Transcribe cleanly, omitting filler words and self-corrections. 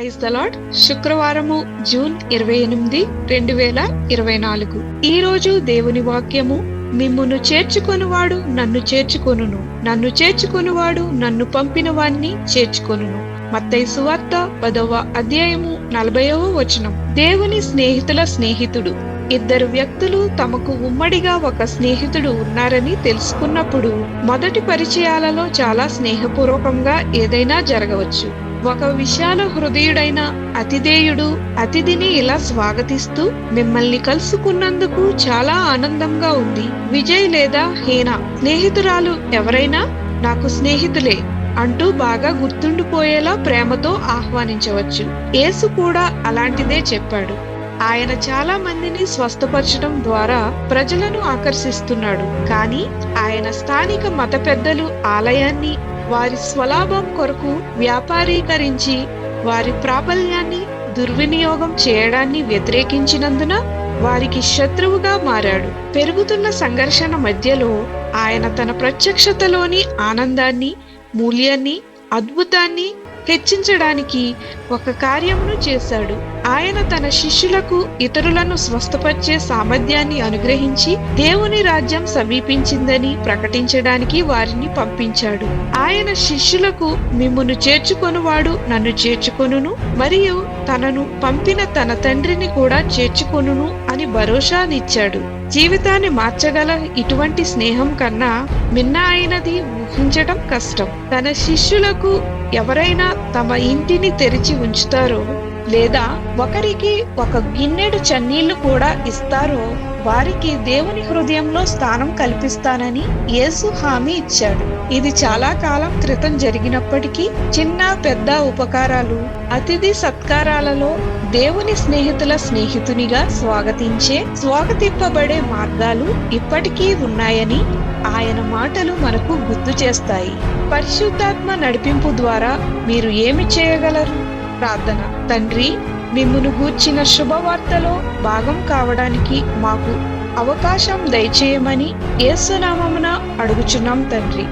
Praise the lord. శుక్రవారము June 28, 2024. ఈ రోజు దేవుని వాక్యము, మిమ్మును చేర్చుకొనువాడు నన్ను చేర్చుకొనును, నన్ను చేర్చుకొనువాడు నన్ను పంపిన వాణ్ణి చేర్చుకొనును. మత్తయి సువార్త 10వ అధ్యాయము 40వ వచనం. దేవుని స్నేహితుల స్నేహితుడు. ఇద్దరు వ్యక్తులు తమకు ఉమ్మడిగా ఒక స్నేహితుడు ఉన్నారని తెలుసుకున్నప్పుడు మొదటి పరిచయాలలో చాలా స్నేహపూర్వకంగా ఏదైనా జరగవచ్చు. ఒక విశాల హృదయుడైన అతిథేయుడు అతిథిని ఇలా స్వాగతిస్తూ, మిమ్మల్ని కలుసుకున్నందుకు చాలా ఆనందంగా ఉంది. విజయ్ లేదా హేనా స్నేహితురాలు ఎవరైనా నాకు స్నేహితులే అంటూ బాగా గుర్తుండిపోయేలా ప్రేమతో ఆహ్వానించవచ్చు. యేసు కూడా అలాంటిదే చెప్పాడు. ఆయన చాలా మందిని స్వస్థపరచడం ద్వారా ప్రజలను ఆకర్షిస్తున్నాడు. కానీ ఆయన స్థానిక మత పెద్దలు ఆలయాన్ని వారి స్వలాభం కొరకు వ్యాపారీకరించి వారి ప్రాబల్యాన్ని దుర్వినియోగం చేయడాన్ని వ్యతిరేకించినందున వారికి శత్రువుగా మారాడు. పెరుగుతున్న సంఘర్షణ మధ్యలో ఆయన తన ప్రత్యక్షతలోని ఆనందాన్ని, మూల్యాన్ని, అద్భుతాన్ని హెచ్చించడానికి ఒక కార్యమును చేశాడు. ఆయన తన శిష్యులకు ఇతరులను స్వస్థపరిచే సామర్థ్యాన్ని అనుగ్రహించి దేవుని రాజ్యం సమీపించిందని ప్రకటించడానికి వారిని పంపించాడు. ఆయన శిష్యులకు, మిమ్మును చేర్చుకొనువాడు నన్ను చేర్చుకొనును, మరియు తనను పంపిన తన తండ్రిని కూడా చేర్చుకొనును అని భరోసానిచ్చాడు. జీవితాన్ని మార్చగల ఇటువంటి స్నేహం కన్నా మిన్న అయినది ఊహించడం కష్టం. తన శిష్యులకు ఎవరైనా తమ ఇంటిని తెరిచి ఉంచుతారో, లేదా ఒకరికి ఒక గిన్నెడు చన్నీళ్లు కూడా ఇస్తారో, వారికి దేవుని హృదయంలో స్థానం కల్పిస్తానని యేసు హామీ ఇచ్చాడు. ఇది చాలా కాలం క్రితం జరిగినప్పటికీ చిన్న పెద్ద ఉపకారాలు, అతిథి సత్కారాలలో దేవుని స్నేహితుల స్నేహితునిగా స్వాగతింపబడే మార్గాలు ఇప్పటికీ ఉన్నాయని ఆయన మాటలు మనకు గుర్తు చేస్తాయి. పరిశుద్ధాత్మ నడిపింపు ద్వారా మీరు ఏమి చేయగలరు? ప్రార్థన. తండ్రి, మిమ్మును గూర్చిన శుభవార్తలో భాగం కావడానికి మాకు అవకాశం దయచేయమని యేసు నామమున అడుగుచున్నాం తండ్రి.